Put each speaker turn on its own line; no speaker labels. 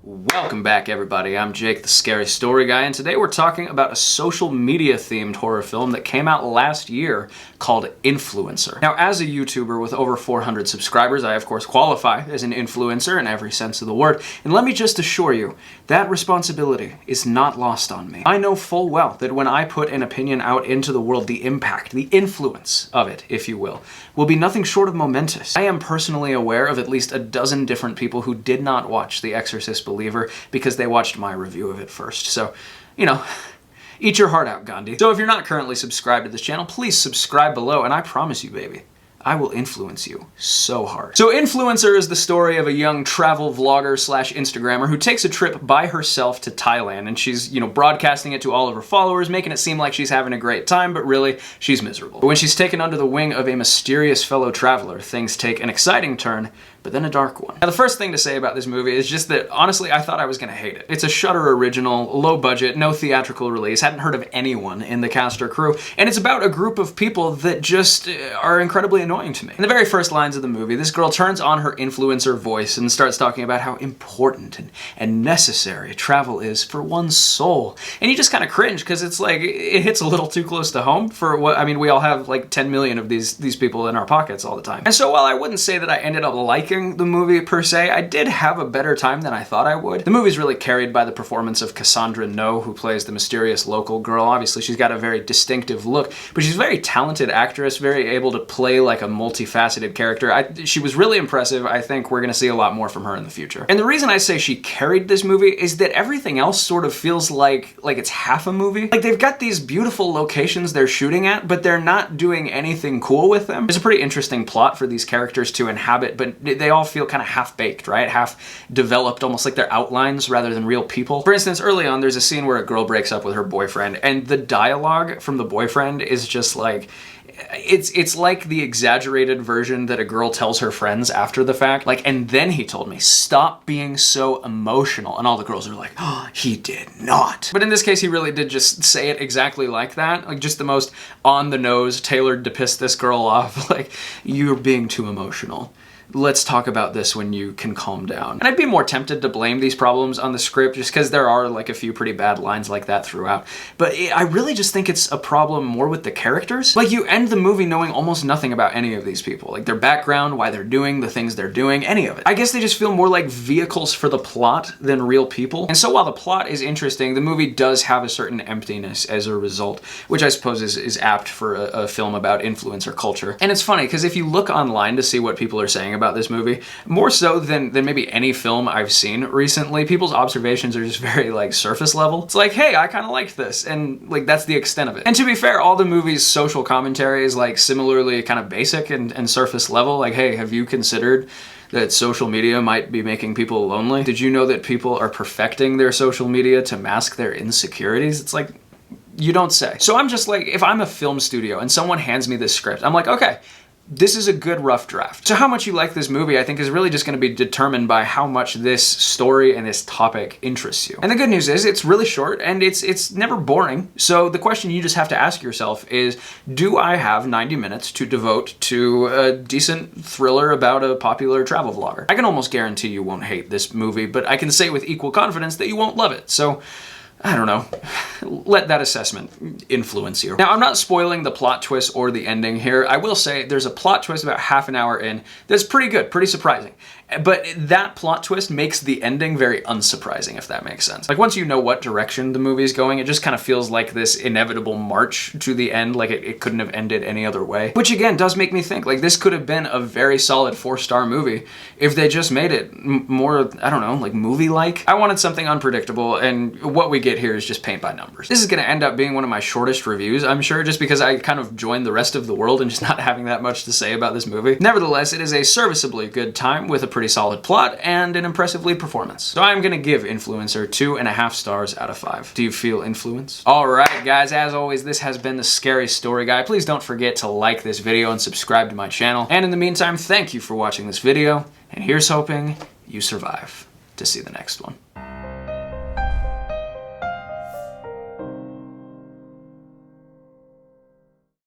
Welcome back, everybody. I'm Jake, the Scary Story Guy, and today we're talking about a social media-themed horror film that came out last year called Influencer. Now, as a YouTuber with over 400 subscribers, I of course qualify as an influencer in every sense of the word, and let me just assure you, that responsibility is not lost on me. I know full well that when I put an opinion out into the world, the impact, the influence of it, if you will be nothing short of momentous. I am personally aware of at least a dozen different people who did not watch The Exorcist Believer because they watched my review of it first. So, you know, eat your heart out, Gandhi. So if you're not currently subscribed to this channel, please subscribe below, and I promise you, baby, I will influence you so hard. So Influencer is the story of a young travel vlogger slash Instagrammer who takes a trip by herself to Thailand, and she's, broadcasting it to all of her followers, making it seem like she's having a great time, but really, she's miserable. But when she's taken under the wing of a mysterious fellow traveler, things take an exciting turn, but then a dark one. Now, the first thing to say about this movie is just that, honestly, I thought I was gonna hate it. It's a Shudder original, low budget, no theatrical release, hadn't heard of anyone in the cast or crew, and it's about a group of people that just are incredibly annoying to me. In the very first lines of the movie, this girl turns on her influencer voice and starts talking about how important and necessary travel is for one's soul. And you just kind of cringe, because it's like, it hits a little too close to home for what, I mean, we all have like 10 million of these people in our pockets all the time. And so while I wouldn't say that I ended up liking the movie per se, I did have a better time than I thought I would. The movie's really carried by the performance of Cassandra No, who plays the mysterious local girl. Obviously, she's got a very distinctive look, but she's a very talented actress, very able to play like a multifaceted character. She was really impressive. I think we're gonna see a lot more from her in the future. And the reason I say she carried this movie is that everything else sort of feels like it's half a movie. Like, they've got these beautiful locations they're shooting at, but they're not doing anything cool with them. There's a pretty interesting plot for these characters to inhabit, but they all feel kind of half-baked, right? Half developed, almost like they're outlines rather than real people. For instance, early on, there's a scene where a girl breaks up with her boyfriend, and the dialogue from the boyfriend is just like, it's like the exaggerated version that a girl tells her friends after the fact. Like, and then he told me, stop being so emotional. And all the girls are like, oh, he did not. But in this case, he really did just say it exactly like that. Like, just the most on-the-nose, tailored to piss this girl off. Like, you're being too emotional. Let's talk about this when you can calm down. And I'd be more tempted to blame these problems on the script just because there are like a few pretty bad lines like that throughout. But I really just think it's a problem more with the characters. Like, you end the movie knowing almost nothing about any of these people. Like, their background, why they're doing the things they're doing, any of it. I guess they just feel more like vehicles for the plot than real people. And so while the plot is interesting, the movie does have a certain emptiness as a result, which I suppose is apt for a film about influencer culture. And it's funny because if you look online to see what people are saying about this movie, more so than maybe any film I've seen recently, people's observations are just very like surface level. It's like, hey, I kind of liked this, and like that's the extent of it. And to be fair, all the movie's social commentary is like similarly kind of basic and surface level. Like, hey, have you considered that social media might be making people lonely? Did you know that people are perfecting their social media to mask their insecurities? It's like, you don't say. So I'm just like, if I'm a film studio and someone hands me this script, I'm like, okay, this is a good rough draft. So how much you like this movie, I think, is really just going to be determined by how much this story and this topic interests you. And the good news is it's really short and it's never boring. So the question you just have to ask yourself is, do I have 90 minutes to devote to a decent thriller about a popular travel vlogger? I can almost guarantee you won't hate this movie, but I can say with equal confidence that you won't love it. So I don't know. Let that assessment influence you. Now, I'm not spoiling the plot twist or the ending here. I will say there's a plot twist about half an hour in that's pretty good, pretty surprising. But that plot twist makes the ending very unsurprising, if that makes sense. Like, once you know what direction the movie's going, it just kind of feels like this inevitable march to the end, like it couldn't have ended any other way. Which again does make me think, like, this could have been a very solid 4-star movie if they just made it more, I don't know, like movie-like. I wanted something unpredictable, and what we get here is just paint by numbers. This is gonna end up being one of my shortest reviews, I'm sure, just because I kind of joined the rest of the world and just not having that much to say about this movie. Nevertheless, it is a serviceably good time with a pretty solid plot and an impressive lead performance. So I'm gonna give Influencer 2.5 stars out of 5. Do you feel influenced? Alright guys, as always, this has been the Scary Story Guy. Please don't forget to like this video and subscribe to my channel. And in the meantime, thank you for watching this video, and here's hoping you survive to see the next one.